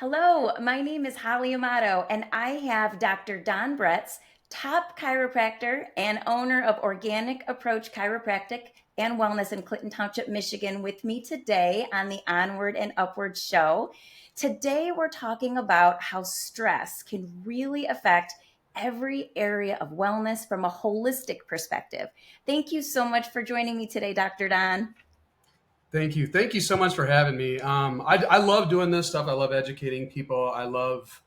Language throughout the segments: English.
Hello, my name is Holly Amato, and I have Dr. Don Bretz, top chiropractor and owner of Organic Approach Chiropractic and Wellness in Clinton Township, Michigan, with me today on the Onward and Upward show. Today, we're talking about how stress can really affect every area of wellness from a holistic perspective. Thank you so much for joining me today, Dr. Don. Thank you. Thank you so much for having me. I love doing this stuff. I love educating people. I love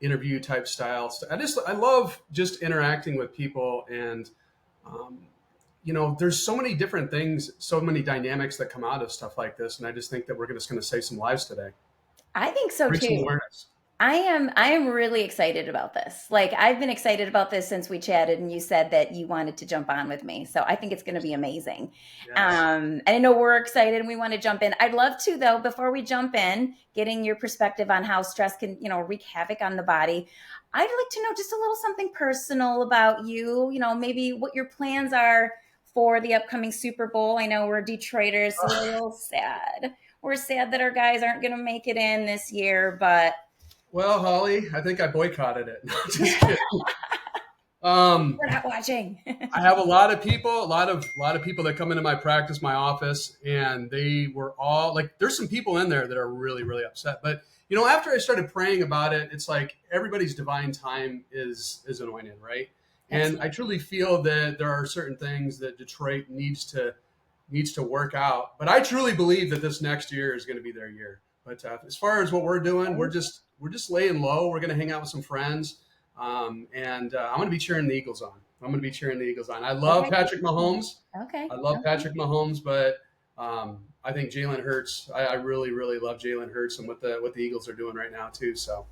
interview type styles. I love just interacting with people. And, there's so many different things, so many dynamics that come out of stuff like this. And I just think that we're just going to save some lives today. I think so Bring some too. awareness. I am really excited about this. Like, I've been excited about this since we chatted and you said that you wanted to jump on with me. So I think it's going to be amazing. Yes. And I know we're excited and we want to jump in. I'd love to, though, before we jump in, getting your perspective on how stress can, wreak havoc on the body. I'd like to know just a little something personal about you, maybe what your plans are for the upcoming Super Bowl. I know we're Detroiters, so we're a little sad. We're sad that our guys aren't going to make it in this year, but Well, Holly, I think I boycotted it. No, just kidding. We're not watching. I have a lot of people that come into my practice, my office, and they were all like, there's some people in there that are really, really upset. But, after I started praying about it, it's like everybody's divine time is anointed, right? And I truly feel that there are certain things that Detroit needs to work out. But I truly believe that this next year is going to be their year. But as far as what we're doing, we're just laying low. We're going to hang out with some friends. I'm going to be cheering the Eagles on. I love Patrick Mahomes. Okay. I love Patrick Mahomes, but I think Jalen Hurts. I really, really love Jalen Hurts and what the Eagles are doing right now too. So.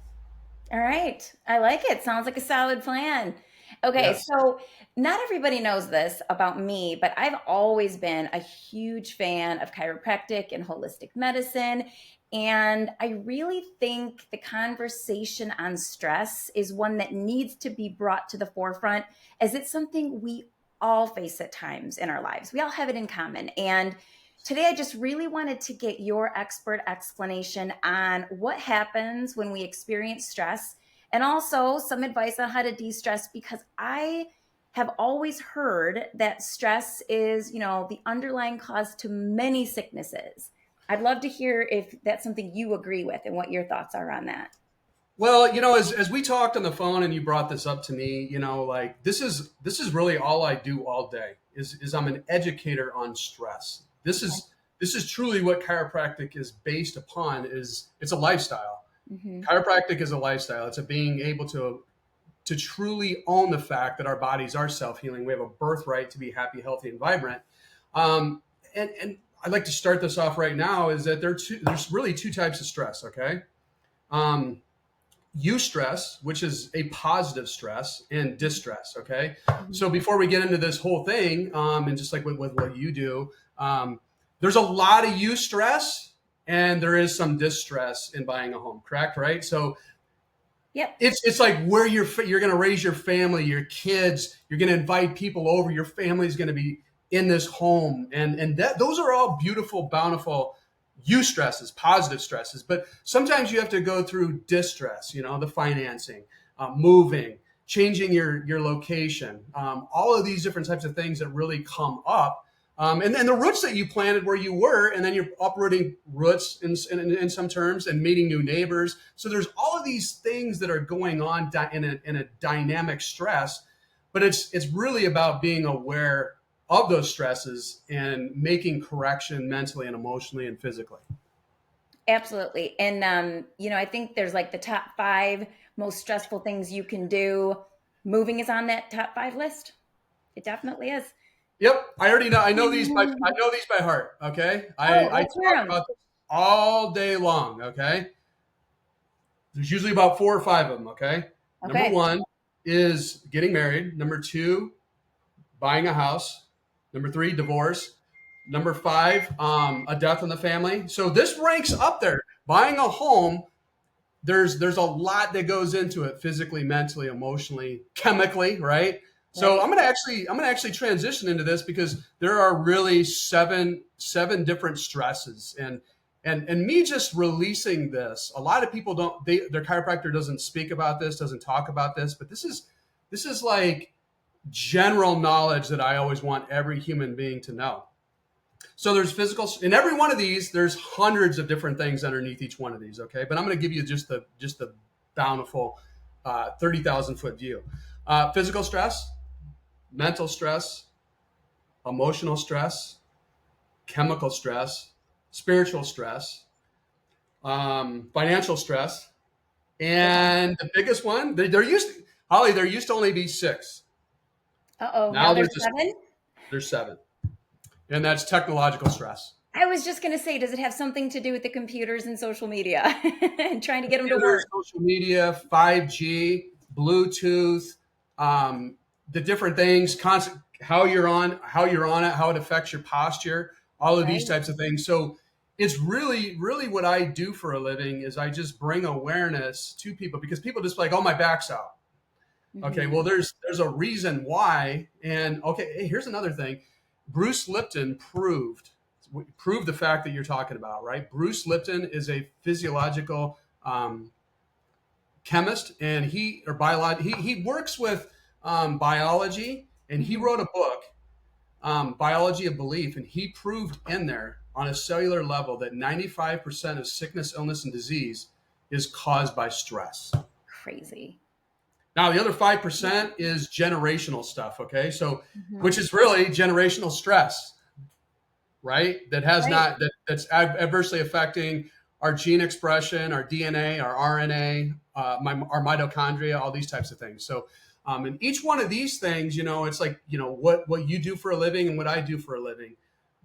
All right. I like it. Sounds like a solid plan. Okay. Yes. So not everybody knows this about me, but I've always been a huge fan of chiropractic and holistic medicine. And I really think the conversation on stress is one that needs to be brought to the forefront, as it's something we all face at times in our lives. We all have it in common. And today, I just really wanted to get your expert explanation on what happens when we experience stress, and also some advice on how to de-stress, because I have always heard that stress is, the underlying cause to many sicknesses. I'd love to hear if that's something you agree with and what your thoughts are on that. Well, as we talked on the phone and you brought this up to me, like this is really all I do all day is I'm an educator on stress. This is truly what chiropractic is based upon. It's a lifestyle. Mm-hmm. Chiropractic is a lifestyle. It's a being able to truly own the fact that our bodies are self-healing. We have a birthright to be happy, healthy, and vibrant. And I'd like to start this off right now is that there's really two types of stress. Okay. Eustress, which is a positive stress, and distress. Okay. Mm-hmm. So before we get into this whole thing, and just like with what you do, there's a lot of eustress and there is some distress in buying a home, correct? Right. So yep. It's like where you're going to raise your family, your kids, you're going to invite people over, your family's going to be in this home. And those are all beautiful, bountiful eustresses, positive stresses. But sometimes you have to go through distress, the financing, moving, changing your location, all of these different types of things that really come up. And then the roots that you planted where you were, and then you're uprooting roots in some terms and meeting new neighbors. So there's all of these things that are going on in a dynamic stress, but it's really about being aware of those stresses and making correction mentally and emotionally and physically. Absolutely. And, I think there's like the top 5 most stressful things you can do. Moving is on that top 5 list. It definitely is. Yep. I already know. I know these by heart. Okay. I talk about this all day long. Okay. There's usually about 4 or 5 of them. Okay. Number 1 is getting married. Number 2, buying a house. Number 3, divorce. Number 5, a death in the family. So this ranks up there. Buying a home, there's a lot that goes into it physically, mentally, emotionally, chemically, right? So I'm going to actually transition into this because there are really seven different stresses, and And me just releasing this, a lot of people their chiropractor doesn't speak about this, doesn't talk about this, but this is like general knowledge that I always want every human being to know. So there's physical, in every one of these, there's hundreds of different things underneath each one of these. Okay. But I'm going to give you just the bountiful 30,000 foot view. Physical stress, mental stress, emotional stress, chemical stress, spiritual stress, financial stress, and the biggest one, there used to only be 6. Now there's 7? There's 7. And that's technological stress. I was just going to say, does it have something to do with the computers and social media and trying to get them to work? Social media, 5G, Bluetooth, the different things, how you're on it, how it affects your posture, all of these types of things. So it's really, really what I do for a living is I just bring awareness to people, because people just like, oh, my back's out. Mm-hmm. Okay, well, there's a reason why. And okay, hey, here's another thing. Bruce Lipton proved the fact that you're talking about, right? Bruce Lipton is a physiological chemist, and he works with biology, and he wrote a book, Biology of Belief, and he proved in there on a cellular level that 95% of sickness, illness, and disease is caused by stress. Crazy. Now, the other 5% is generational stuff, okay? So, which is really generational stress, right? That's adversely affecting our gene expression, our DNA, our RNA, our mitochondria, all these types of things. So, and each one of these things, it's like, what you do for a living and what I do for a living,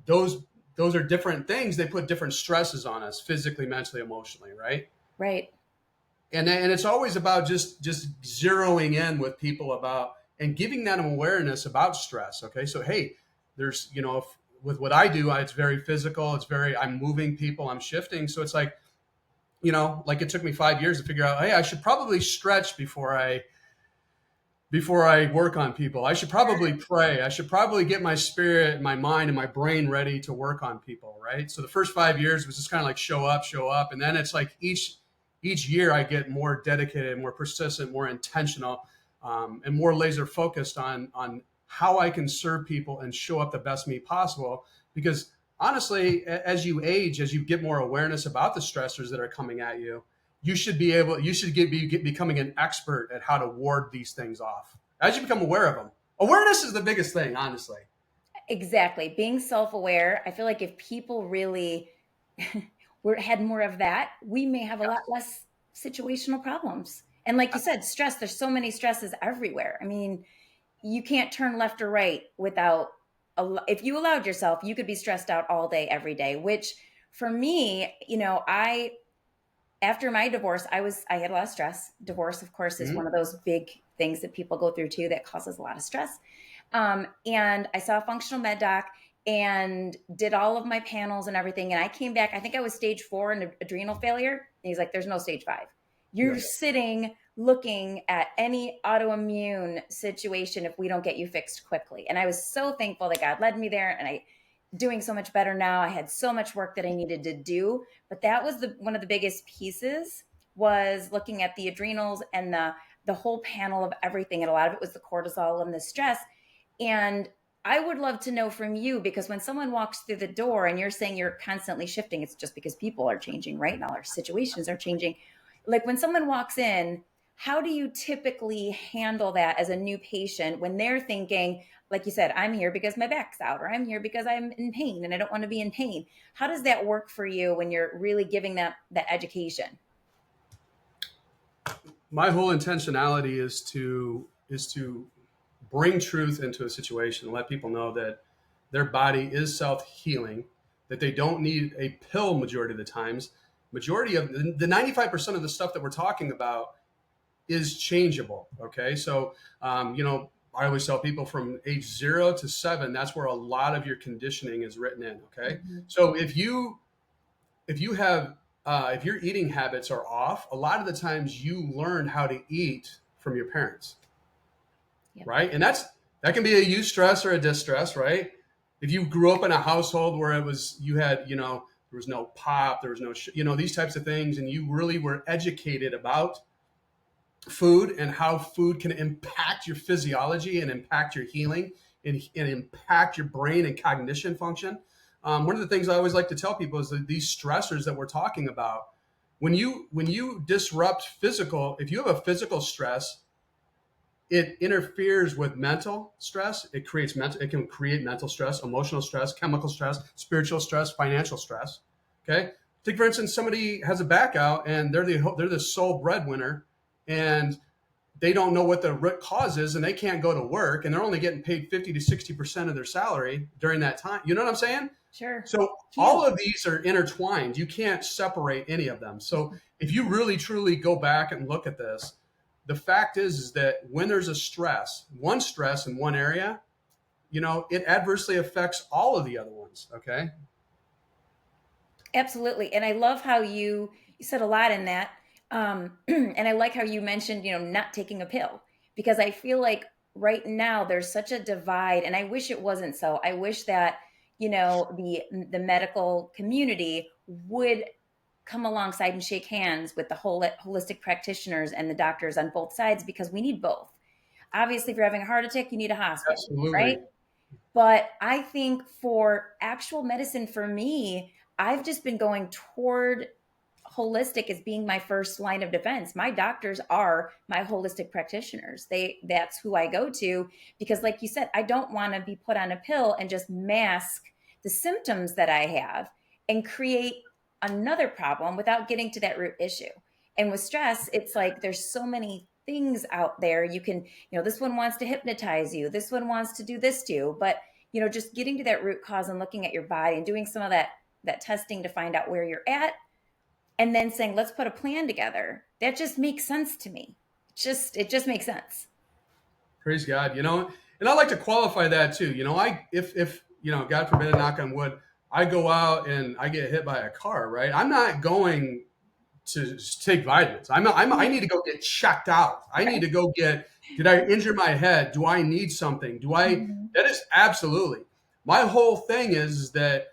those are different things. They put different stresses on us, physically, mentally, emotionally, right? Right. And it's always about just zeroing in with people about and giving them awareness about stress. Okay. So, hey, there's, with what I do, it's very physical. I'm moving people, I'm shifting. So it's like, like it took me 5 years to figure out, hey, I should probably stretch before I work on people. I should probably pray. I should probably get my spirit, my mind, and my brain ready to work on people. Right. So the first 5 years was just kind of like show up. And then it's like each year I get more dedicated, more persistent, more intentional, and more laser focused on how I can serve people and show up the best me possible. Because honestly, as you age, as you get more awareness about the stressors that are coming at you, you should be becoming an expert at how to ward these things off. As you become aware of them, awareness is the biggest thing, honestly. Exactly. Being self-aware. I feel like if people really had more of that, we may have a lot less situational problems. And like you said, stress, there's so many stresses everywhere. I mean, you can't turn left or right without, if you allowed yourself, you could be stressed out all day, every day, which for me, after my divorce, I had a lot of stress. Divorce, of course, is one of those big things that people go through too, that causes a lot of stress. And I saw a functional med doc and did all of my panels and everything. And I came back, I think I was stage 4 in adrenal failure. And he's like, there's no stage 5. You're sitting looking at any autoimmune situation if we don't get you fixed quickly. And I was so thankful that God led me there, and doing so much better now. I had so much work that I needed to do, but that was one of the biggest pieces, was looking at the adrenals and the whole panel of everything. And a lot of it was the cortisol and the stress. And I would love to know from you, because when someone walks through the door and you're saying you're constantly shifting, it's just because people are changing, right? And all our situations are changing. Like when someone walks in, how do you typically handle that as a new patient when they're thinking, like you said, I'm here because my back's out, or I'm here because I'm in pain and I don't want to be in pain? How does that work for you when you're really giving that education? My whole intentionality is to bring truth into a situation and let people know that their body is self-healing, that they don't need a pill majority of the times. Majority of the 95% of the stuff that we're talking about is changeable. Okay. So, I always tell people from age 0 to 7, that's where a lot of your conditioning is written in. Okay. Mm-hmm. So if your eating habits are off, a lot of the times you learn how to eat from your parents. Yep. Right. And that can be a eustress or a distress, right? If you grew up in a household where you had there was no pop, there was no, these types of things. And you really were educated about food and how food can impact your physiology and impact your healing and impact your brain and cognition function. One of the things I always like to tell people is that these stressors that we're talking about, when you disrupt physical, if you have a physical stress, it interferes with mental stress. It can create mental stress, emotional stress, chemical stress, spiritual stress, financial stress. Okay. Take, for instance, somebody has a back out and they're the sole breadwinner and they don't know what the root cause is and they can't go to work and they're only getting paid 50 to 60% of their salary during that time. You know what I'm saying? Sure. So all of these are intertwined. You can't separate any of them. So if you really, truly go back and look at this, the fact is that when there's one stress in one area, it adversely affects all of the other ones. Okay. Absolutely. And I love how you said a lot in that. And I like how you mentioned, not taking a pill, because I feel like right now there's such a divide, and I wish it wasn't so. I wish that, the medical community would come alongside and shake hands with the holistic practitioners and the doctors on both sides, because we need both. Obviously, if you're having a heart attack, you need a hospital, Absolutely. right? But I think for actual medicine, for me, I've just been going toward holistic as being my first line of defense. My doctors are my holistic practitioners. That's who I go to, because like you said, I don't want to be put on a pill and just mask the symptoms that I have and create another problem without getting to that root issue. And with stress, it's like there's so many things out there. You can, this one wants to hypnotize you. This one wants to do this to you. But, just getting to that root cause and looking at your body and doing some of that testing to find out where you're at, and then saying, let's put a plan together. That just makes sense to me. It just makes sense. Praise God. And I like to qualify that too. If God forbid, knock on wood, I go out and I get hit by a car, right? I'm not going to take vitamins. I need to go get checked out. I need to go did I injure my head? Do I need something? That is absolutely. My whole thing is that,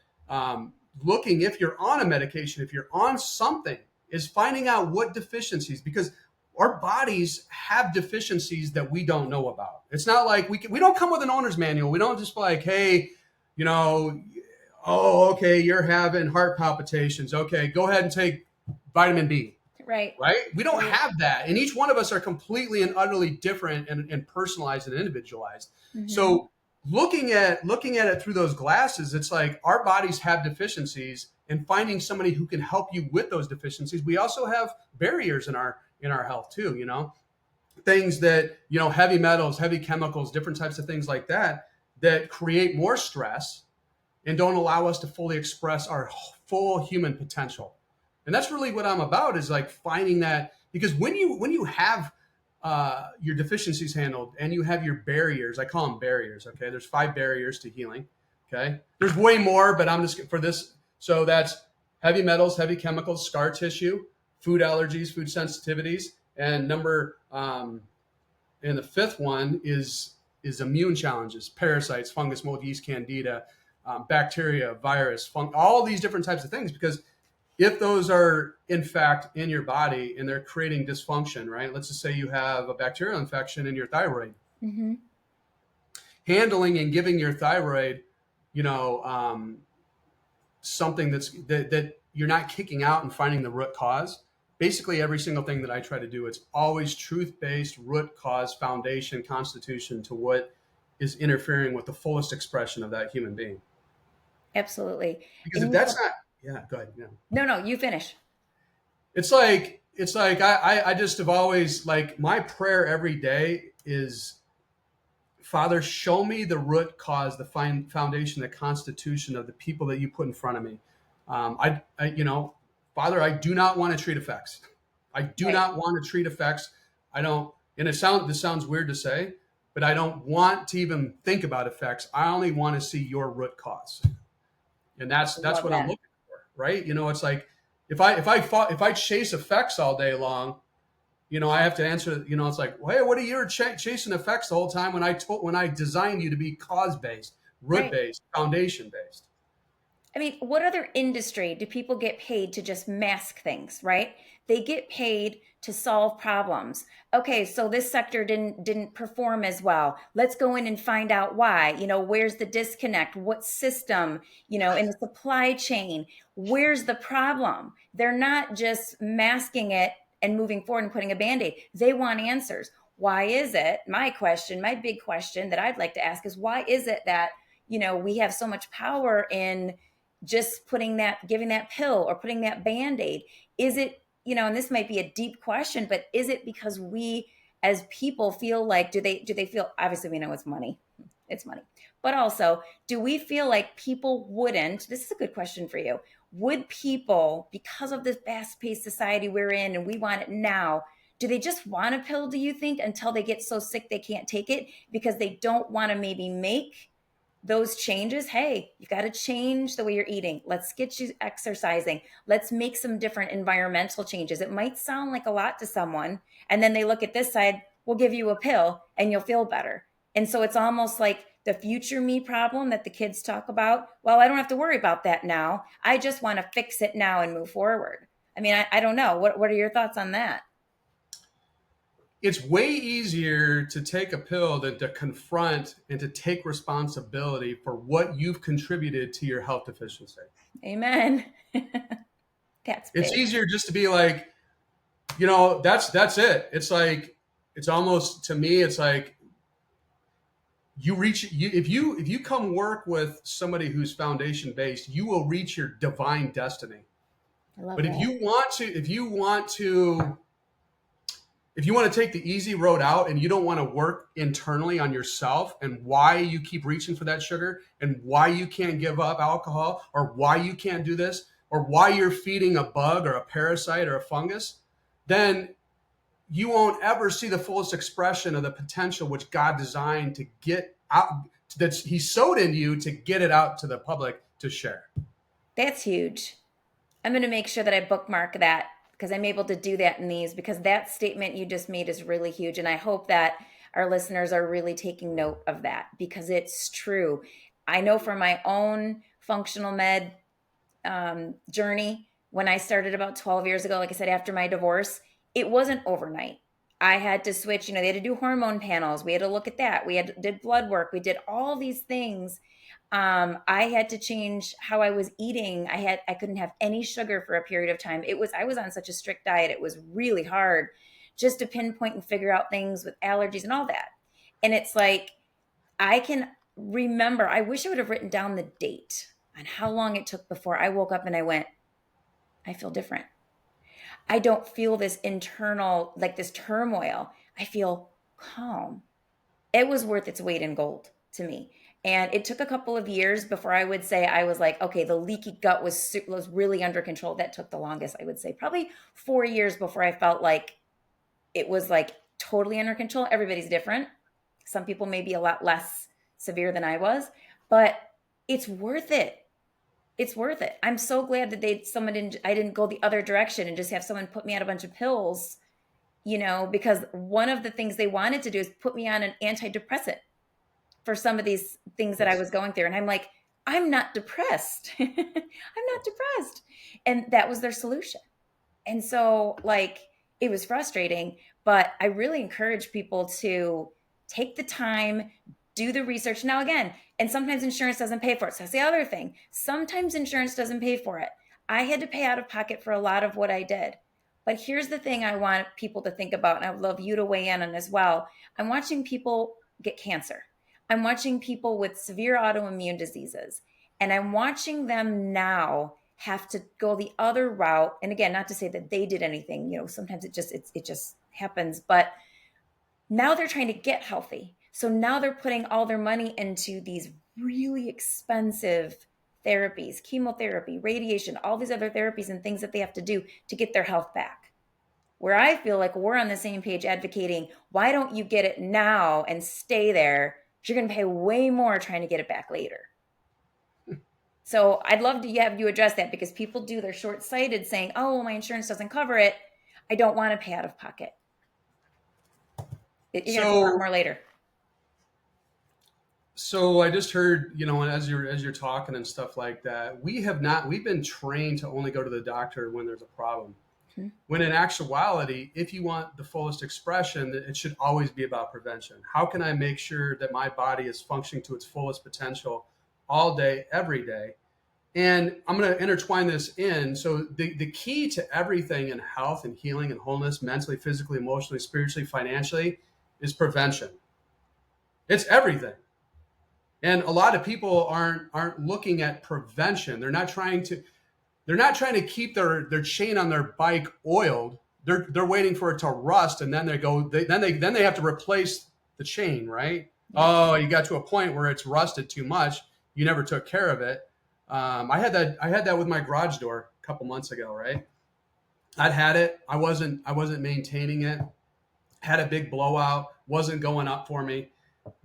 looking, if you're on a medication, if you're on something, is finding out what deficiencies, because our bodies have deficiencies that we don't know about. It's not like we don't come with an owner's manual. We don't just like, hey, okay, you're having heart palpitations. Okay, go ahead and take vitamin B. Right. We don't have that. And each one of us are completely and utterly different and personalized and individualized. Mm-hmm. So looking at it through those glasses, it's like our bodies have deficiencies, and finding somebody who can help you with those deficiencies. We also have barriers in our health too, things that, heavy metals, heavy chemicals, different types of things like that create more stress and don't allow us to fully express our full human potential. And that's really what I'm about, is like finding that, because when you have your deficiencies handled and you have your barriers, I call them barriers. Okay. There's 5 barriers to healing. Okay. There's way more, but I'm just for this. So that's heavy metals, heavy chemicals, scar tissue, food allergies, food sensitivities. And and the 5th one is immune challenges, parasites, fungus, mold, yeast, candida, bacteria, virus, all these different types of things. Because if those are in fact in your body and they're creating dysfunction, right? Let's just say you have a bacterial infection in your thyroid. Mm-hmm. Handling and giving your thyroid, something that you're not kicking out and finding the root cause. Basically, every single thing that I try to do, it's always truth-based, root cause, foundation, constitution to what is interfering with the fullest expression of that human being. Absolutely. Because if that's not, yeah, go ahead. Yeah. No, you finish. It's like I just have always, like, my prayer every day is, Father, show me the root cause, the foundation, the constitution of the people that you put in front of me. Father, I do not want to treat effects. I do not want to treat effects. I don't, and this sounds weird to say, but I don't want to even think about effects. I only want to see your root cause. And that's what I'm looking for, right? It's like, if I chase effects all day long, I have to answer, it's like, well, hey, what are you chasing effects the whole time when I designed you to be cause-based, root-based, foundation-based? I mean, what other industry do people get paid to just mask things, right? They get paid to solve problems. Okay, so this sector didn't perform as well. Let's go in and find out why. Where's the disconnect? What system, in the supply chain? Where's the problem? They're not just masking it and moving forward and putting a band-aid. They want answers. Why is it? My big question that I'd like to ask is, why is it that, we have so much power in just giving that pill or putting that band-aid? Is it, and this might be a deep question, but is it because we as people feel like, do they feel, obviously we know it's money, but also, do we feel like people wouldn't, this is a good question for you, would people, because of this fast-paced society we're in and we want it now, do they just want a pill, do you think, until they get so sick they can't take it because they don't want to maybe make those changes? Hey, you've got to change the way you're eating. Let's get you exercising. Let's make some different environmental changes. It might sound like a lot to someone. And then they look at this side, we'll give you a pill and you'll feel better. And so it's almost like the future me problem that the kids talk about. Well, I don't have to worry about that now. I just want to fix it now and move forward. I mean, I don't know. What are your thoughts on that? It's way easier to take a pill than to confront and to take responsibility for what you've contributed to your health deficiency. Amen. That's big. It's easier just to be like, that's it. It's like, it's almost, to me, it's like if you come work with somebody who's foundation based, you will reach your divine destiny. I love But that. if you want to take the easy road out and you don't want to work internally on yourself and why you keep reaching for that sugar and why you can't give up alcohol or why you can't do this or why you're feeding a bug or a parasite or a fungus, then you won't ever see the fullest expression of the potential which God designed to get out, that He sowed into you to get it out to the public to share. That's huge. I'm going to make sure that I bookmark that because I'm able to do that in these, because that statement you just made is really huge. And I hope that our listeners are really taking note of that because it's true. I know from my own functional med journey, when I started about 12 years ago, like I said, after my divorce, it wasn't overnight. I had to switch, they had to do hormone panels. We had to look at that. Did blood work. We did all these things. I had to change how I was eating. I couldn't have any sugar for a period of time. I was on such a strict diet. It was really hard just to pinpoint and figure out things with allergies and all that. And it's like, I can remember, I wish I would have written down the date on how long it took before I woke up and I went, I feel different. I don't feel this internal, like this turmoil. I feel calm. It was worth its weight in gold to me. And it took a couple of years before I would say I was like, okay, the leaky gut was really under control. That took the longest, I would say. Probably 4 years before I felt like it was like totally under control. Everybody's different. Some people may be a lot less severe than I was, but it's worth it. It's worth it. I'm so glad that I didn't go the other direction and just have someone put me on a bunch of pills, because one of the things they wanted to do is put me on an antidepressant for some of these things that I was going through. And I'm like, I'm not depressed. I'm not depressed. And that was their solution. And so it was frustrating, but I really encourage people to take the time, do the research. Now, again, and sometimes insurance doesn't pay for it. So that's the other thing. Sometimes insurance doesn't pay for it. I had to pay out of pocket for a lot of what I did. But here's the thing I want people to think about, and I would love you to weigh in on as well. I'm watching people get cancer. I'm watching people with severe autoimmune diseases, and I'm watching them now have to go the other route. And again, not to say that they did anything, sometimes it just happens, but now they're trying to get healthy. So now they're putting all their money into these really expensive therapies, chemotherapy, radiation, all these other therapies and things that they have to do to get their health back. Where I feel like we're on the same page advocating, why don't you get it now and stay there? You're going to pay way more trying to get it back later. So I'd love to have you address that, because people they're short-sighted saying, oh, well, my insurance doesn't cover it. I don't want to pay out of pocket. You're going to pay more later. So I just heard, as you're talking and stuff like that, we've been trained to only go to the doctor when there's a problem. Mhm. When in actuality, if you want the fullest expression, it should always be about prevention. How can I make sure that my body is functioning to its fullest potential all day, every day? And I'm going to intertwine this in. So the key to everything in health and healing and wholeness, mentally, physically, emotionally, spiritually, financially, is prevention. It's everything. And a lot of people aren't looking at prevention. They're not trying to keep their chain on their bike oiled. They're waiting for it to rust, and then they have to replace the chain, right? Yeah. Oh, you got to a point where it's rusted too much. You never took care of it. I had that with my garage door a couple months ago, right? I'd had it. I wasn't maintaining it. Had a big blowout. Wasn't going up for me.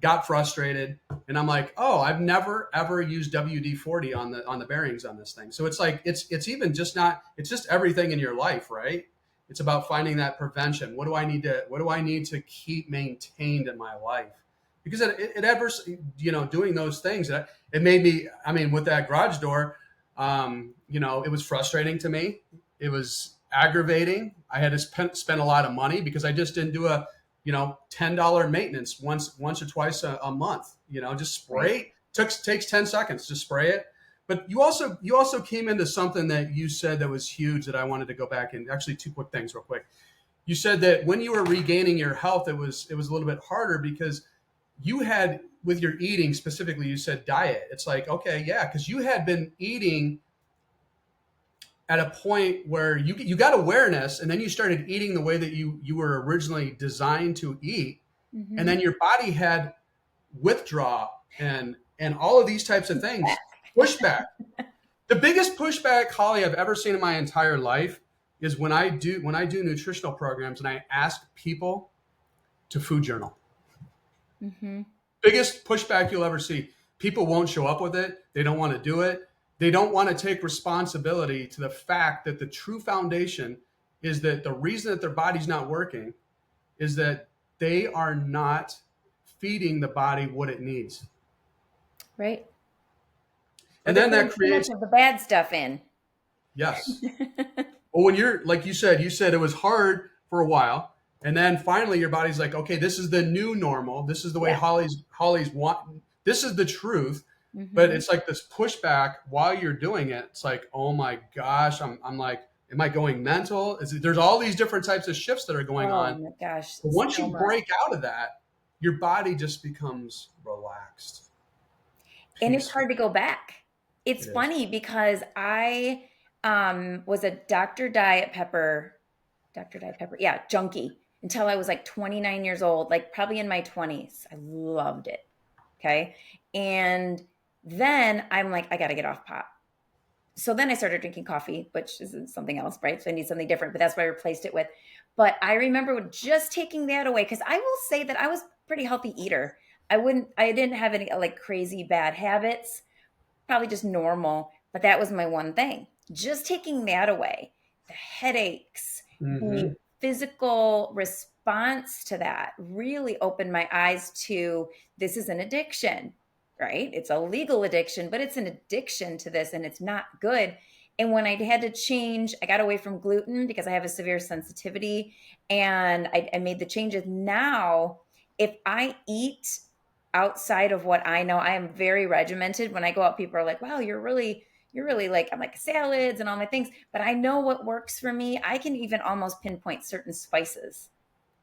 Got frustrated, and I'm like, oh, I've never ever used WD-40 on the bearings on this thing. So it's like it's even just not. It's just everything in your life, right? It's about finding that prevention. What do I need to keep maintained in my life? Because it adversely, doing those things, it made me. I mean, with that garage door, it was frustrating to me. It was aggravating. I had to spend a lot of money because I just didn't do a $10 maintenance once or twice a month. Just spray. Takes 10 seconds to spray it. But you also came into something that you said that was huge that I wanted to go back and actually two quick things real quick. You said that when you were regaining your health, it was a little bit harder because you had, with your eating specifically, you said diet. It's like, okay, yeah, because you had been eating at a point where you got awareness, and then you started eating the way that you were originally designed to eat. Mm-hmm. And then your body had withdrawal and all of these types of things. Pushback. The biggest pushback, Holly, I've ever seen in my entire life is when I do nutritional programs and I ask people to food journal. Mm-hmm. Biggest pushback you'll ever see. People won't show up with it. They don't want to do it. They don't want to take responsibility to the fact that the true foundation is that the reason that their body's not working is that they are not feeding the body what it needs. Right. And then that creates the bad stuff in. Yes. Well, when you're, like you said it was hard for a while. And then finally your body's like, okay, this is the new normal. This is the way Holly's want. This is the truth. Mm-hmm. But it's like this pushback while you're doing it. It's like, oh my gosh, I'm like, am I going mental? There's all these different types of shifts that are going on. Oh my gosh. But once you break out of that, your body just becomes relaxed. And it's hard to go back. It's funny because I was a Dr. Diet Pepper, junkie until I was like 29 years old, like probably in my 20s. I loved it. Okay. And then I'm like, I got to get off pop. So then I started drinking coffee, which is something else, right? So I need something different, but that's what I replaced it with. But I remember just taking that away, because I will say that I was a pretty healthy eater. I didn't have any like crazy bad habits, probably just normal, but that was my one thing. Just taking that away, the headaches, the physical response to that really opened my eyes to this is an addiction. Right? It's a legal addiction, but it's an addiction to this and it's not good. And when I had to change, I got away from gluten because I have a severe sensitivity, and I made the changes. Now, if I eat outside of what I know, I am very regimented. When I go out, people are like, wow, you're really like, I'm like salads and all my things, but I know what works for me. I can even almost pinpoint certain spices.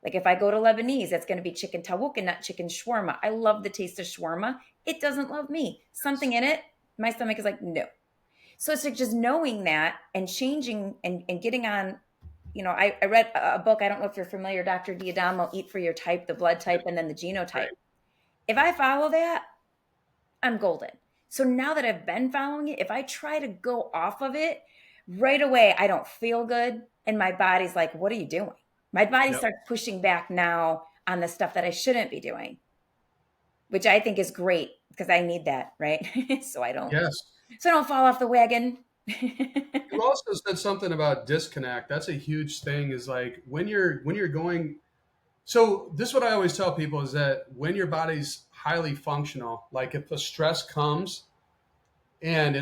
Like if I go to Lebanese, that's going to be chicken tawuk and not chicken shawarma. I love the taste of shawarma. It doesn't love me. Something in it, my stomach is like, no. So it's like just knowing that and changing and getting on, I read a book. I don't know if you're familiar, Dr. D'Adamo, Eat for Your Type, the blood type, and then the genotype. Right. If I follow that, I'm golden. So now that I've been following it, if I try to go off of it, right away, I don't feel good. And my body's like, what are you doing? My body starts pushing back now on the stuff that I shouldn't be doing, which I think is great because I need that, right? so I don't fall off the wagon. You also said something about disconnect. That's a huge thing, is like when you're going. So this is what I always tell people, is that when your body's highly functional. Like if the stress comes and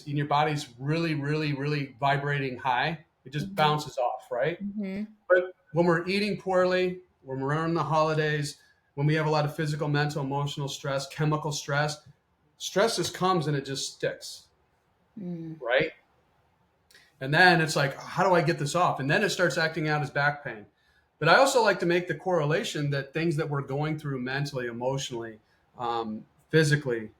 your body's really, really, really vibrating high, it just Mm-hmm. bounces off, right? Mm-hmm. But when we're eating poorly, when we're on the holidays, when we have a lot of physical, mental, emotional stress, chemical stress just comes and it just sticks, Mm. right? And then it's like, how do I get this off? And then it starts acting out as back pain. But I also like to make the correlation that things that we're going through mentally, emotionally, physically,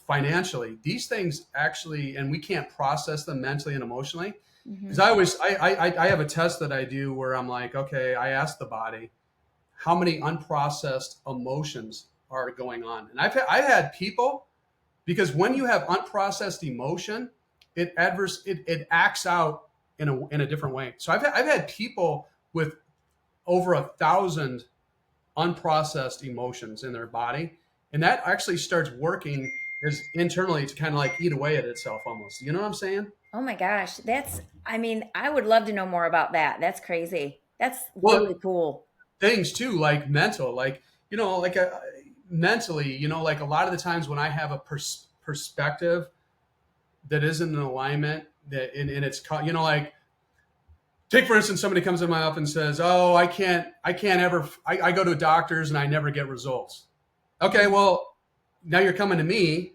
financially, these things actually, and we can't process them mentally and emotionally. Mm-hmm. Because I have a test that I do where I'm like, okay, I ask the body, how many unprocessed emotions are going on? And I've had people, because when you have unprocessed emotion, it acts out in a different way. So I've had people with over 1,000 unprocessed emotions in their body, and that actually starts working as internally to kind of like eat away at itself almost. You know what I'm saying? Oh my gosh. I mean, I would love to know more about that. That's crazy. That's really Well, cool. things too, like mental, like like mentally, like a lot of the times when I have a perspective that isn't in alignment, and it's like, take for instance, somebody comes in my office and says, "Oh, I can't ever. I go to doctors and I never get results." Okay, well, now you're coming to me,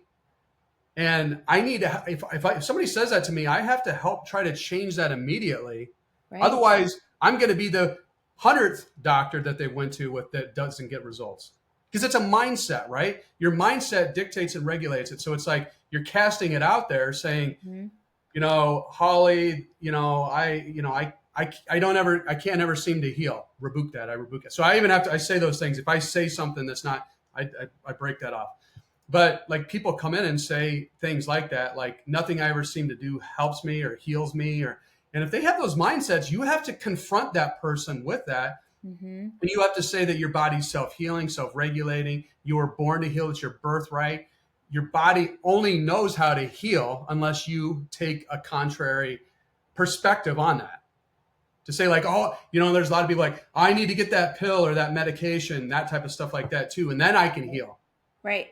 and I need to. If somebody says that to me, I have to help try to change that immediately. Right. Otherwise, I'm going to be the 100th doctor that they went to with that doesn't get results, because it's a mindset, right? Your mindset dictates and regulates it. So it's like you're casting it out there, saying, Mm-hmm. Holly, I can't ever seem to heal. Rebuke that. I rebuke it. So I even I say those things. If I say something that's not, I break that off. But like people come in and say things like that, like nothing I ever seem to do helps me or heals me, and if they have those mindsets, you have to confront that person with that. Mm-hmm. And you have to say that your body's self-healing, self-regulating. You were born to heal. It's your birthright. Your body only knows how to heal unless you take a contrary perspective on that. To say like, oh, there's a lot of people like, I need to get that pill or that medication, that type of stuff like that too. And then I can heal. Right.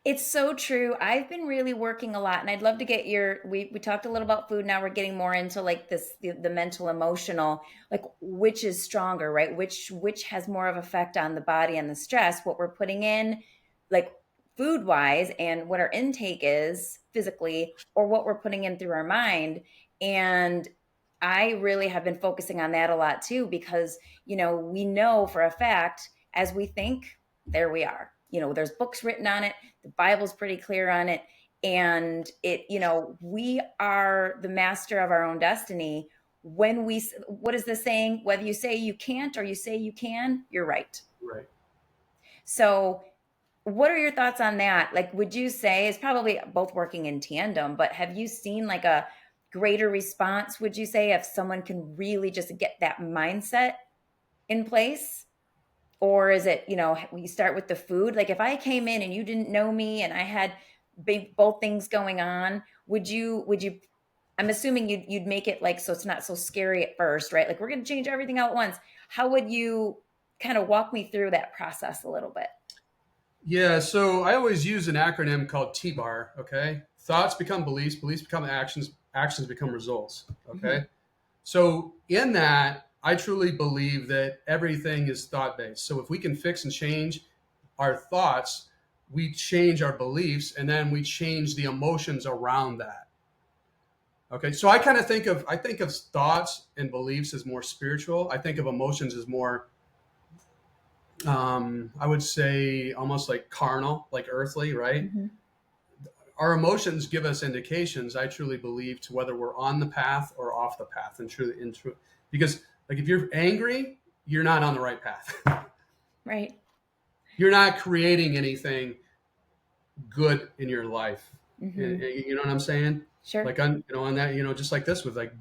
It's so true. I've been really working a lot, and I'd love to get we talked a little about food. Now we're getting more into like the mental, emotional, like which is stronger, right? Which has more of effect on the body and the stress, what we're putting in, like food wise, and what our intake is physically, or what we're putting in through our mind. And I really have been focusing on that a lot too, because, we know for a fact, as we think, there we are. There's books written on it. The Bible's pretty clear on it. And we are the master of our own destiny. What is the saying? Whether you say you can't or you say you can, you're right. Right. So what are your thoughts on that? Like, would you say it's probably both working in tandem, but have you seen like a greater response, would you say, if someone can really just get that mindset in place? Or is it, we start with the food? Like if I came in and you didn't know me and I had both things going on, would you, I'm assuming you'd make it like, so it's not so scary at first, right? Like we're going to change everything all at once. How would you kind of walk me through that process a little bit? Yeah. So I always use an acronym called T-BAR. Okay. Thoughts become beliefs, beliefs become actions, actions become results. Okay. Mm-hmm. So in that, I truly believe that everything is thought-based. So if we can fix and change our thoughts, we change our beliefs, and then we change the emotions around that. Okay, so I think of thoughts and beliefs as more spiritual. I think of emotions as more, I would say, almost like carnal, like earthly, right? Mm-hmm. Our emotions give us indications, I truly believe, to whether we're on the path or off the path, and truly, because like if you're angry, you're not on the right path. Right. You're not creating anything good in your life. Mm-hmm. You know what I'm saying? Sure. Like on that, just like this with like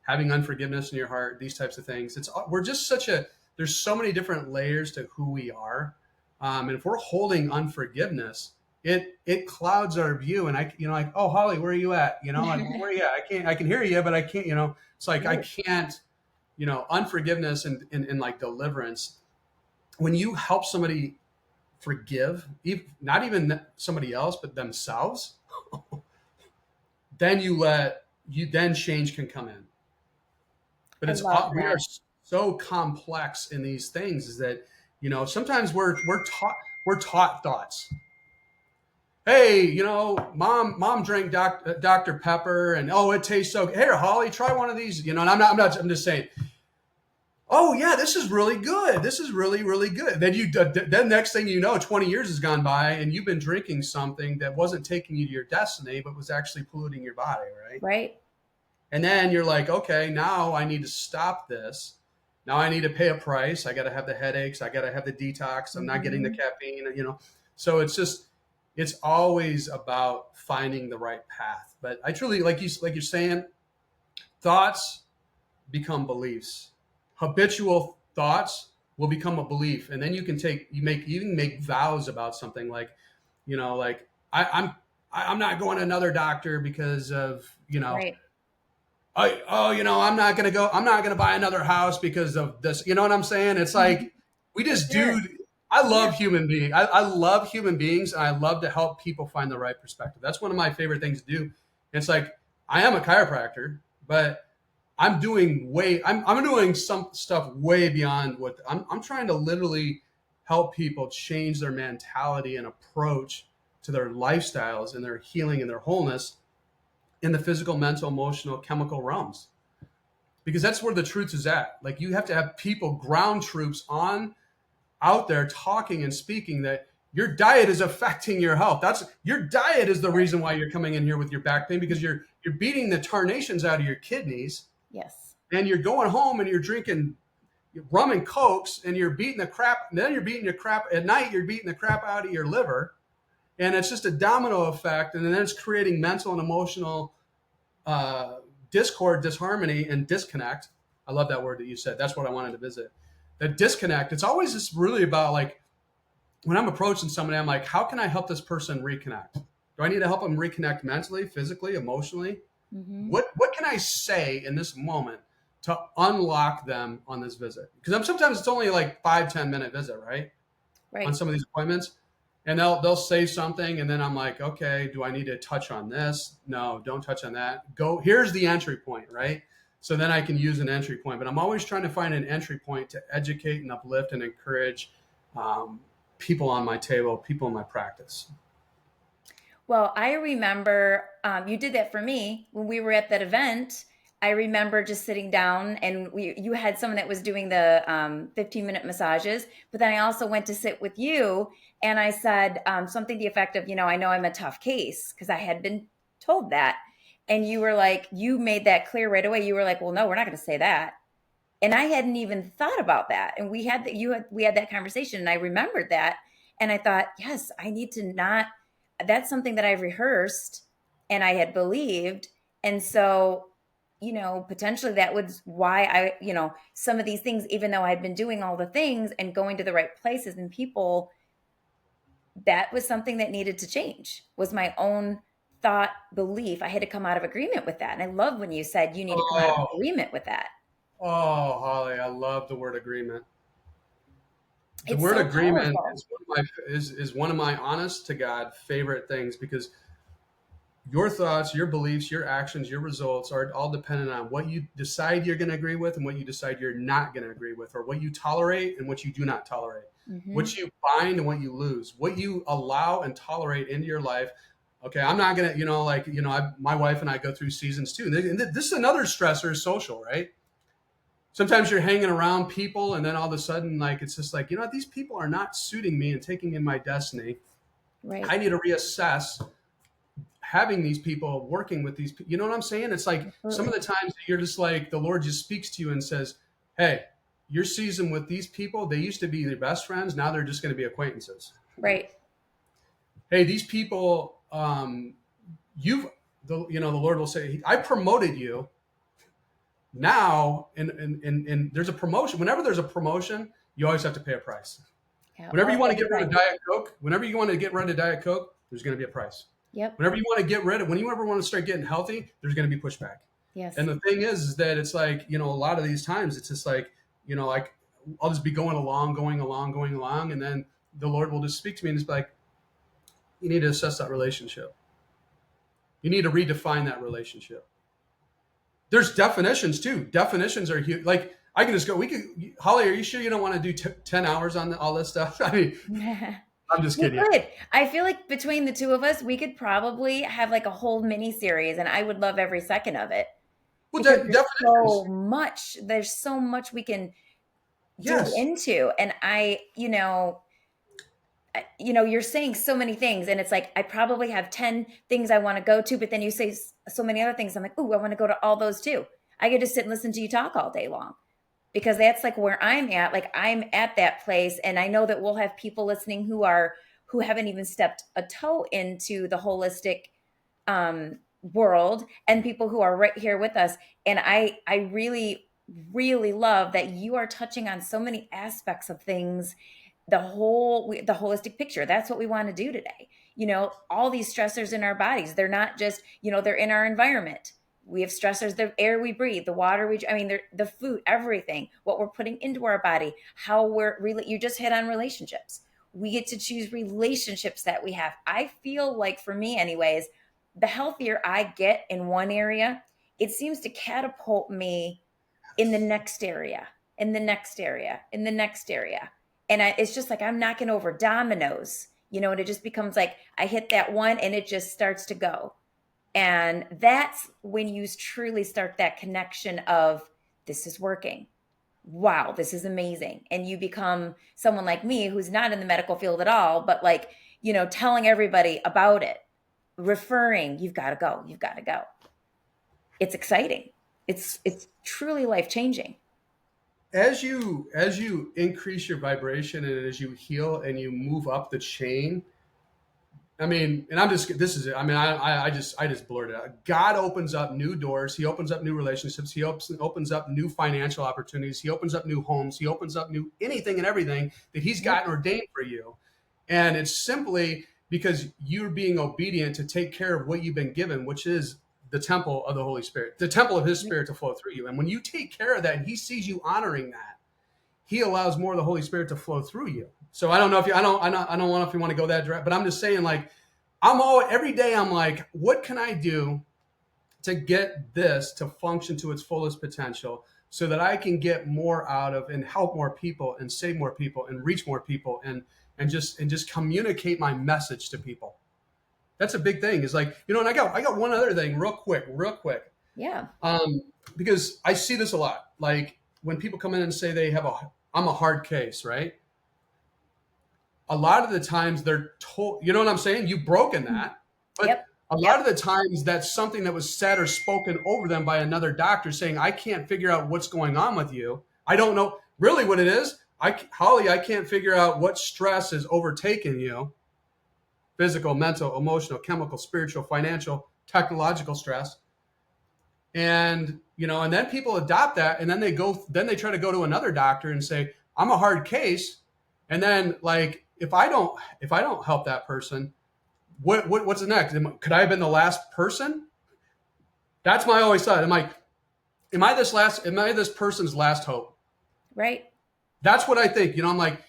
having unforgiveness in your heart, these types of things. We're just there's so many different layers to who we are. And if we're holding unforgiveness, it clouds our view. And like, oh, Holly, where are you at? Like, where are you at? I can hear you, but I can't, it's like, I can't, unforgiveness and like deliverance. When you help somebody forgive, not even somebody else, but themselves, then then change can come in. But we are so complex in these things, is that, sometimes we're taught thoughts. Hey, mom drank Dr. Pepper, and it tastes so good. Here, Holly, try one of these. And I'm just saying, oh yeah, this is really good. This is really, really good. Then next thing you know, 20 years has gone by and you've been drinking something that wasn't taking you to your destiny, but was actually polluting your body, right? Right. And then you're like, okay, now I need to stop this. Now I need to pay a price. I got to have the headaches. I got to have the detox. I'm not getting the caffeine, So it's always about finding the right path. But I truly, like you're saying, thoughts become beliefs. Habitual thoughts will become a belief. And then you can make vows about something like, I'm not going to another doctor because of, Right. I'm not going to buy another house because of this. You know what I'm saying? It's like, we just do. I love human beings. I love human beings, and I love to help people find the right perspective. That's one of my favorite things to do. It's like, I am a chiropractor, but I'm doing some stuff way beyond what I'm trying to literally help people change their mentality and approach to their lifestyles and their healing and their wholeness in the physical, mental, emotional, chemical realms. Because that's where the truth is at. Like, you have to have people, ground troops out there talking and speaking that your diet is affecting your health. Your diet is the reason why you're coming in here with your back pain, because you're beating the tarnations out of your kidneys. Yes. And you're going home and you're drinking rum and cokes, and you're beating the crap. And then you're beating the crap at night. You're beating the crap out of your liver. And it's just a domino effect. And then it's creating mental and emotional discord, disharmony, and disconnect. I love that word that you said. That's what I wanted to visit. That disconnect. It's always just really about, like, when I'm approaching somebody, I'm like, how can I help this person reconnect? Do I need to help them reconnect mentally, physically, emotionally? Mm-hmm. What can I say in this moment to unlock them on this visit? Because sometimes it's only like 5-10 minute visit, right? On some of these appointments. And they'll say something, and then I'm like, okay, do I need to touch on this? No, don't touch on that. Here's the entry point, right? So then I can use an entry point. But I'm always trying to find an entry point to educate and uplift and encourage people on my table, people in my practice. Well, I remember you did that for me when we were at that event. I remember just sitting down, and you had someone that was doing the 15-minute massages, but then I also went to sit with you, and I said something to the effect of, I know I'm a tough case, because I had been told that. And you were like, you made that clear right away. You were like, well, no, we're not going to say that. And I hadn't even thought about that. And we had that conversation, and I remembered that. And I thought, yes, I need to not, that's something that I've rehearsed and I had believed. And so, potentially that was why I, some of these things, even though I'd been doing all the things and going to the right places and people, that was something that needed to change, was my own thought belief. I had to come out of agreement with that. And I love when you said you need to come out of agreement with that. Oh, Holly, I love the word agreement. The word agreement is one of my honest to God favorite things, because your thoughts, your beliefs, your actions, your results are all dependent on what you decide you're going to agree with and what you decide you're not going to agree with, or what you tolerate and what you do not tolerate, what you find and what you lose, what you allow and tolerate into your life. Okay, I'm not going to, my wife and I go through seasons too. And this is another stressor, social, right? Sometimes you're hanging around people, and then all of a sudden, it's just like, these people are not suiting me and taking me in my destiny. Right. I need to reassess having these people, working with these people. You know what I'm saying? It's like some of the times that you're just like, the Lord just speaks to you and says, hey, your season with these people, they used to be your best friends. Now they're just going to be acquaintances. Right. Hey, these people, the Lord will say, I promoted you. Now, and there's a promotion. Whenever there's a promotion, you always have to pay a price. Yeah, whenever you want to get rid of Diet Coke, there's going to be a price. Yep. Whenever you want to get rid of, when you ever want to start getting healthy, there's going to be pushback. Yes. And the thing is that it's like, a lot of these times it's just like, I'll just be going along. And then the Lord will just speak to me and it's like, you need to assess that relationship. You need to redefine that relationship. There's definitions too. Definitions are huge. Like I can just go, Holly, are you sure you don't want to do 10 hours on all this stuff? I mean, I'm just kidding. Good. I feel like between the two of us, we could probably have like a whole mini series, and I would love every second of it. Well, Because definitions. there's so much we can dig Yes. into. And you're saying so many things, and it's like, I probably have 10 things I want to go to, but then you say so many other things. I'm like, ooh, I want to go to all those too. I could just sit and listen to you talk all day long, because that's like where I'm at. Like I'm at that place. And I know that we'll have people listening who haven't even stepped a toe into the holistic, world, and people who are right here with us. And I really, really love that you are touching on so many aspects of things, the holistic picture. That's what we want to do today. All these stressors in our bodies, they're not just, they're in our environment. We have stressors, the air we breathe, the water the food, everything, what we're putting into our body, how you just hit on relationships. We get to choose relationships that we have. I feel like, for me anyways, the healthier I get in one area, it seems to catapult me in the next area, in the next area, in the next area. And it's just like I'm knocking over dominoes, and it just becomes like I hit that one and it just starts to go. And that's when you truly start that connection of, this is working. Wow, this is amazing. And you become someone like me who's not in the medical field at all, but like, telling everybody about it, referring, you've got to go. It's exciting. It's truly life-changing. As you increase your vibration and as you heal and you move up the chain, I mean, and this is it. I mean, I just blurted out. God opens up new doors. He opens up new relationships. He opens up new financial opportunities. He opens up new homes. He opens up new anything and everything that he's gotten ordained for you. And it's simply because you're being obedient to take care of what you've been given, which is the temple of the Holy Spirit, the temple of his Spirit to flow through you. And when you take care of that and he sees you honoring that, he allows more of the Holy Spirit to flow through you. So I don't know if I don't know if you want to go that direct, but I'm just saying, like, every day I'm like, what can I do to get this to function to its fullest potential so that I can get more out of and help more people and save more people and reach more people and just communicate my message to people. That's a big thing. Is like, and I got one other thing real quick. Yeah. Because I see this a lot. Like when people come in and say I'm a hard case, right? A lot of the times they're told, you know what I'm saying? You've broken that. But a lot of the times that's something that was said or spoken over them by another doctor saying, I can't figure out what's going on with you. I don't know really what it is. Holly, I can't figure out what stress is overtaking you. Physical, mental, emotional, chemical, spiritual, financial, technological stress. And, and then people adopt that. And then they try to go to another doctor and say, I'm a hard case. And then like, if I don't help that person, what's the next? Could I have been the last person? That's my always thought. Am I this person's last hope? Right. That's what I think. I'm like,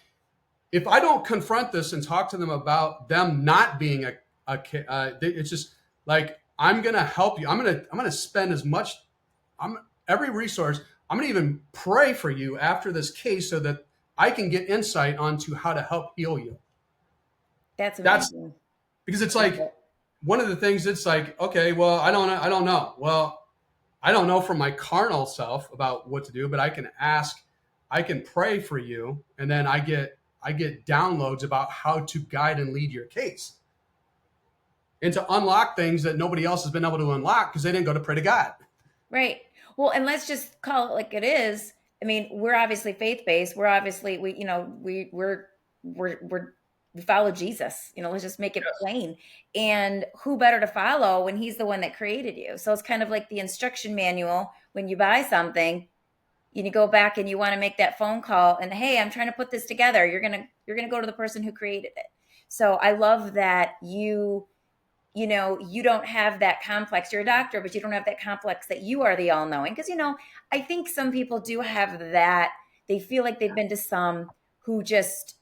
if I don't confront this and talk to them about them not being it's just like, I'm going to help you. I'm going to spend every resource. I'm going to even pray for you after this case so that I can get insight onto how to help heal you. That's amazing. Because it's like one of the things. It's like, okay, well, I don't know. Well, I don't know from my carnal self about what to do, but I can ask, I can pray for you, and then I get downloads about how to guide and lead your case and to unlock things that nobody else has been able to unlock because they didn't go to pray to God. Right. Well, and let's just call it like it is. I mean, we're obviously faith-based. We're obviously, we follow Jesus, let's just make it plain. And who better to follow when he's the one that created you? So it's kind of like the instruction manual when you buy something, you go back and you want to make that phone call and, hey, I'm trying to put this together. You're going to go to the person who created it. So I love that you don't have that complex. You're a doctor, but you don't have that complex that you are the all-knowing. Because, I think some people do have that. They feel like they've been to some who just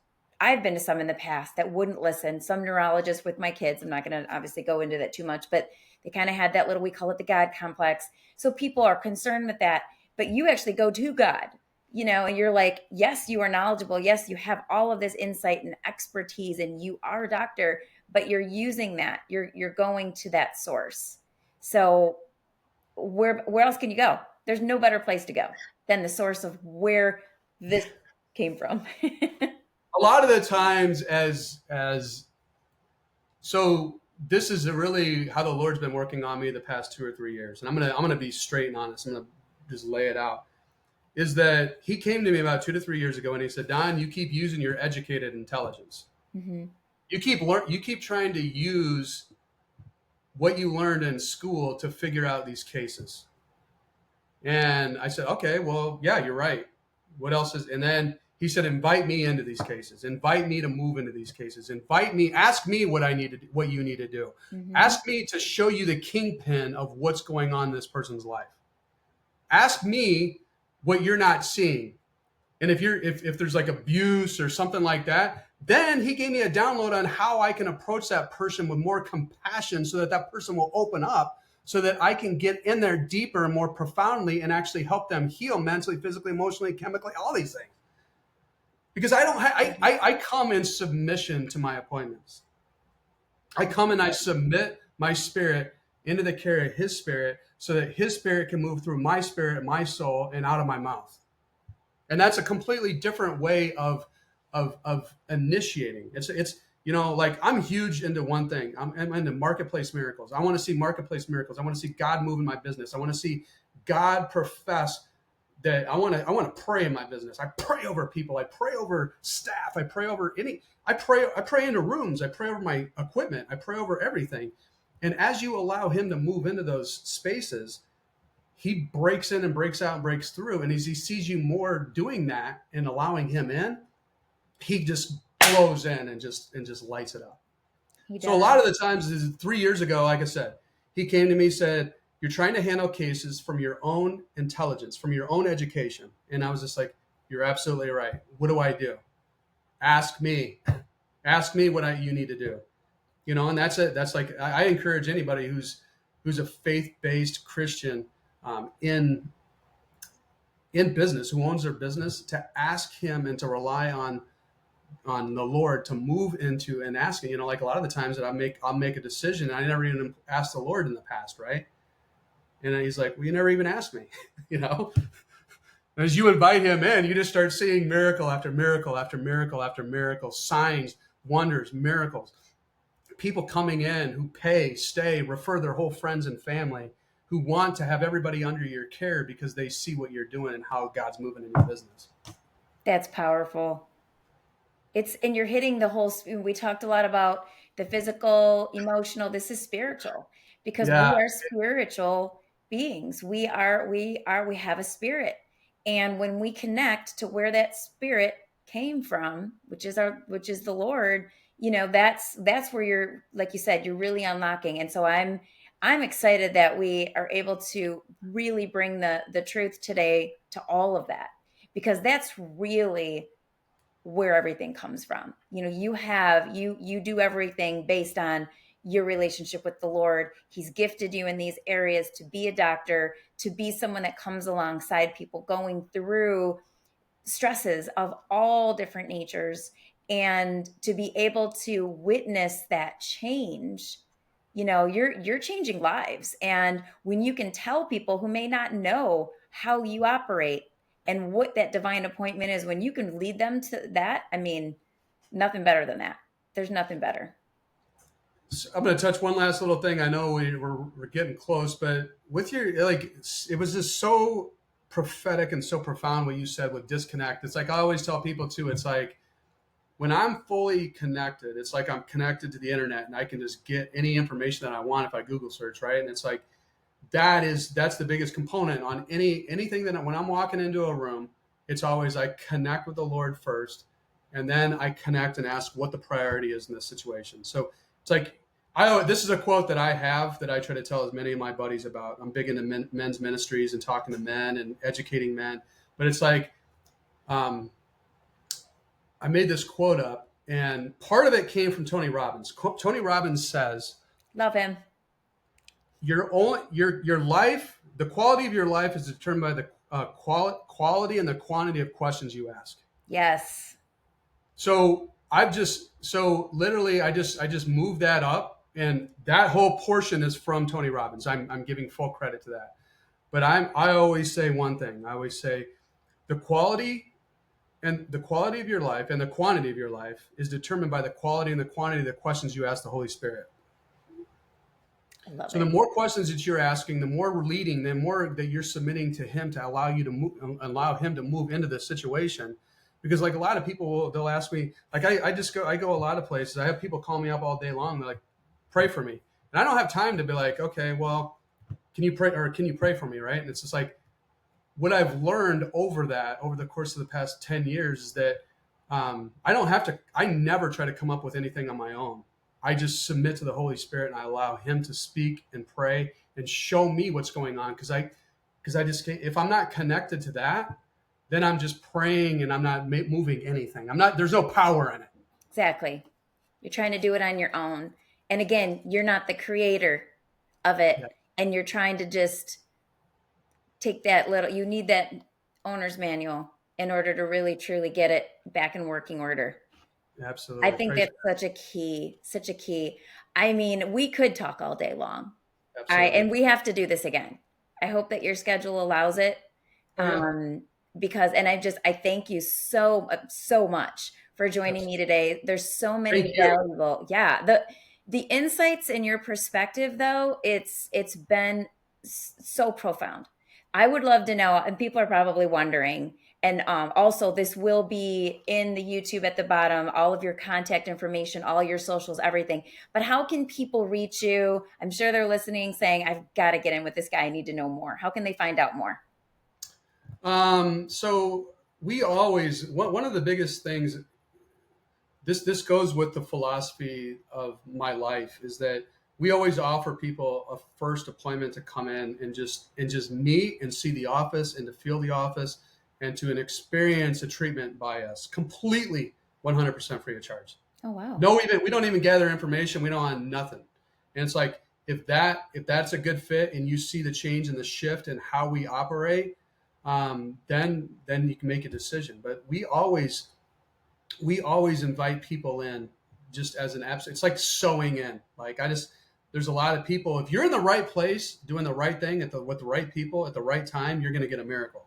I've been to some in the past that wouldn't listen. Some neurologists with my kids, I'm not going to obviously go into that too much, but they kind of had that little, we call it the God complex. So people are concerned with that, but you actually go to God, and you're like, yes, you are knowledgeable. Yes, you have all of this insight and expertise and you are a doctor, but you're using that. You're going to that source. So where else can you go? There's no better place to go than the source of where this came from. A lot of the times so this is really how the Lord's been working on me the past 2 or 3 years. And I'm gonna be straight and honest. I'm gonna just lay it out. Is that he came to me about 2 to 3 years ago and he said, Don, you keep using your educated intelligence. Mm-hmm. You keep trying to use what you learned in school to figure out these cases. And I said, okay, well, yeah, you're right. What else is, and then he said, invite me into these cases, invite me to move into these cases, invite me, ask me what I need to do, what you need to do. Mm-hmm. Ask me to show you the kingpin of what's going on in this person's life. Ask me what you're not seeing. And if there's like abuse or something like that, then he gave me a download on how I can approach that person with more compassion so that that person will open up so that I can get in there deeper and more profoundly and actually help them heal mentally, physically, emotionally, chemically, all these things. Because I come in submission to my appointments. I come and I submit my spirit into the care of his spirit so that his spirit can move through my spirit, my soul, and out of my mouth. And that's a completely different way of initiating. It's like I'm huge into one thing. I'm into marketplace miracles. I want to see marketplace miracles. I want to see God move in my business. I want to see God profess that I want to pray in my business. I pray over people. I pray over staff. I pray over I pray into rooms. I pray over my equipment. I pray over everything. And as you allow him to move into those spaces, he breaks in and breaks out and breaks through. And as he sees you more doing that and allowing him in, he just blows in and just lights it up. So a lot of the times, 3 years ago, like I said, he came to me and said, you're trying to handle cases from your own intelligence, from your own education. And I was just like, you're absolutely right. What do I do? Ask me. Ask me what you need to do. And that's it. That's like, I encourage anybody who's a faith-based Christian in business, who owns their business, to ask him and to rely on the Lord to move into and asking. Like a lot of the times that I'll make a decision, and I never even asked the Lord in the past, right? And he's like, well, you never even asked me, As you invite him in, you just start seeing miracle after miracle after miracle after miracle, signs, wonders, miracles. People coming in who pay, stay, refer their whole friends and family, who want to have everybody under your care because they see what you're doing and how God's moving in your business. That's powerful. And you're hitting the whole, we talked a lot about the physical, emotional, this is spiritual, because we are spiritual beings. We have a spirit. And when we connect to where that spirit came from, which is the Lord, that's where you're, like you said, you're really unlocking. And so I'm excited that we are able to really bring the truth today to all of that, because that's really where everything comes from. You do everything based on your relationship with the Lord. He's gifted you in these areas to be a doctor, to be someone that comes alongside people going through stresses of all different natures, and to be able to witness that change. You're changing lives. And when you can tell people who may not know how you operate and what that divine appointment is, when you can lead them to that, nothing better than that. There's nothing better. So I'm going to touch one last little thing. I know we're getting close, but with your, it was just so prophetic and so profound what you said with disconnect. It's like I always tell people too, it's like when I'm fully connected, it's like I'm connected to the internet and I can just get any information that I want if I Google search, right? And it's like, that's the biggest component on anything that when I'm walking into a room, it's always I connect with the Lord first, and then I connect and ask what the priority is in this situation. So it's like, this is a quote that I have that I try to tell as many of my buddies about. I'm big into men's ministries and talking to men and educating men, but it's like, I made this quote up And part of it came from Tony Robbins. Tony Robbins says, Love him. your life, the quality of your life is determined by the quality and the quantity of questions you ask. Yes. So I just moved that up, and that whole portion is from Tony Robbins. I'm giving full credit to that. But I always say one thing. I always say the quality of your life and the quantity of your life is determined by the quality and the quantity of the questions you ask the Holy Spirit. I love So it. the more questions that you're asking, the more we're leading, the more that you're submitting to him to allow him to move into the situation. Because like a lot of people, they'll ask me, like I go a lot of places. I have people call me up all day long. They're like, pray for me. And I don't have time to be like, okay, well, can you pray for me? Right. And it's just like, what I've learned over the course of the past 10 years is that I never try to come up with anything on my own. I just submit to the Holy Spirit and I allow him to speak and pray and show me what's going on. Cause I just can't, if I'm not connected to that, then I'm just praying and I'm not moving anything. There's no power in it. Exactly. You're trying to do it on your own. And again, you're not the creator of it. Yeah. And you're trying to just take you need that owner's manual in order to really truly get it back in working order. Absolutely. I think that's such a key. I mean, we could talk all day long. Absolutely. And we have to do this again. I hope that your schedule allows it. Because I thank you so much for joining me today. There's so many valuable, the insights in your perspective though, it's been so profound. I would love to know, and people are probably wondering, and also this will be in the YouTube at the bottom, all of your contact information, all your socials, everything. But how can people reach you? I'm sure they're listening saying, I've got to get in with this guy. I need to know more. How can they find out more? So we always, one of the biggest things, this goes with the philosophy of my life, is that we always offer people a first appointment to come in and just meet and see the office and to feel the office and to experience a treatment by us completely 100% free of charge. Oh, wow. We don't even gather information. We don't want nothing. And it's like, if that's a good fit and you see the change and the shift in how we operate, then you can make a decision. But we always invite people in just as an absolute. It's like sewing in. Like there's a lot of people. If you're in the right place, doing the right thing with the right people at the right time, you're going to get a miracle.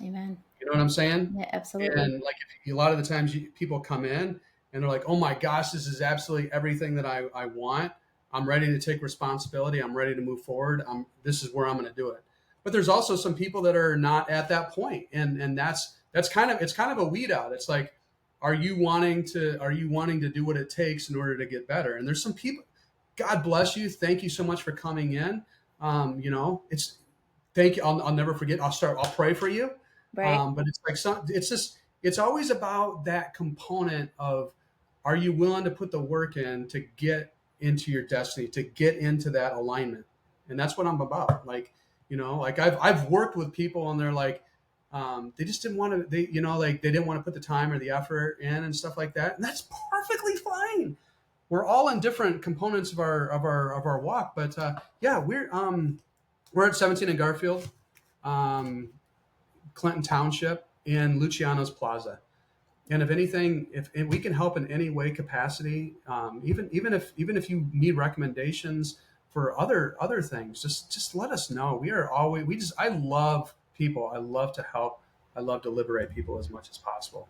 Amen. You know what I'm saying? Yeah, absolutely. And like a lot of the times people come in and they're like, oh my gosh, this is absolutely everything that I want. I'm ready to take responsibility. I'm ready to move forward. This is where I'm going to do it. But there's also some people that are not at that point. And that's kind of a weed out. It's like, are you wanting to do what it takes in order to get better? And there's some people, God bless you. Thank you so much for coming in. Thank you. I'll never forget. I'll pray for you. Right. But it's always about that component of, are you willing to put the work in to get into your destiny, to get into that alignment? And that's what I'm about. Like, like I've worked with people and they're like, they just didn't want to, they didn't want to put the time or the effort in and stuff like that. And that's perfectly fine. We're all in different components of our walk, but we're at 17 in Garfield, Clinton Township, in Luciano's Plaza. And if anything, if we can help in any way, capacity, even if you need recommendations for other things, just let us know. I love people. I love to help. I love to liberate people as much as possible.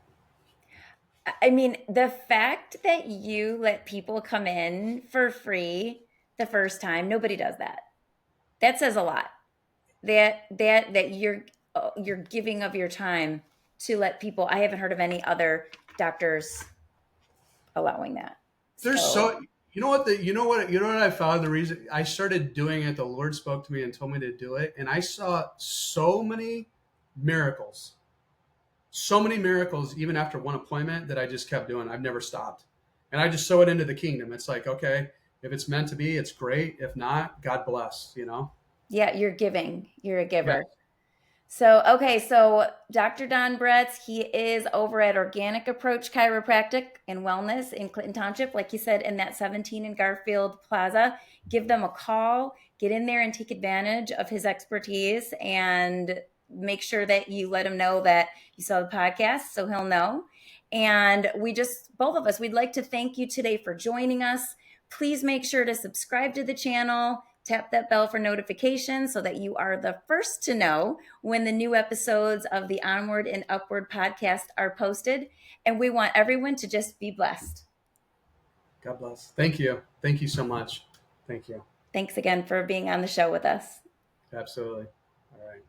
I mean, the fact that you let people come in for free the first time, nobody does that. That says a lot. That you're giving of your time to let people. I haven't heard of any other doctors allowing that. You know what I found? The reason I started doing it, the Lord spoke to me and told me to do it, and I saw so many miracles, even after one appointment, that I just kept doing. I've never stopped, and I just sow it into the kingdom. It's like, okay, if it's meant to be, it's great. If not, God bless. Yeah, you're giving. You're a giver. Yeah. So Dr. Don Bretz, he is over at Organic Approach Chiropractic and Wellness in Clinton Township, like you said, in that 17 in Garfield Plaza. Give them a call, get in there and take advantage of his expertise, and make sure that you let him know that you saw the podcast so he'll know. And both of us, we'd like to thank you today for joining us. Please make sure to subscribe to the channel. Tap that bell for notifications so that you are the first to know when the new episodes of the Onward and Upward podcast are posted. And we want everyone to just be blessed. God bless. Thank you. Thank you so much. Thank you. Thanks again for being on the show with us. Absolutely. All right.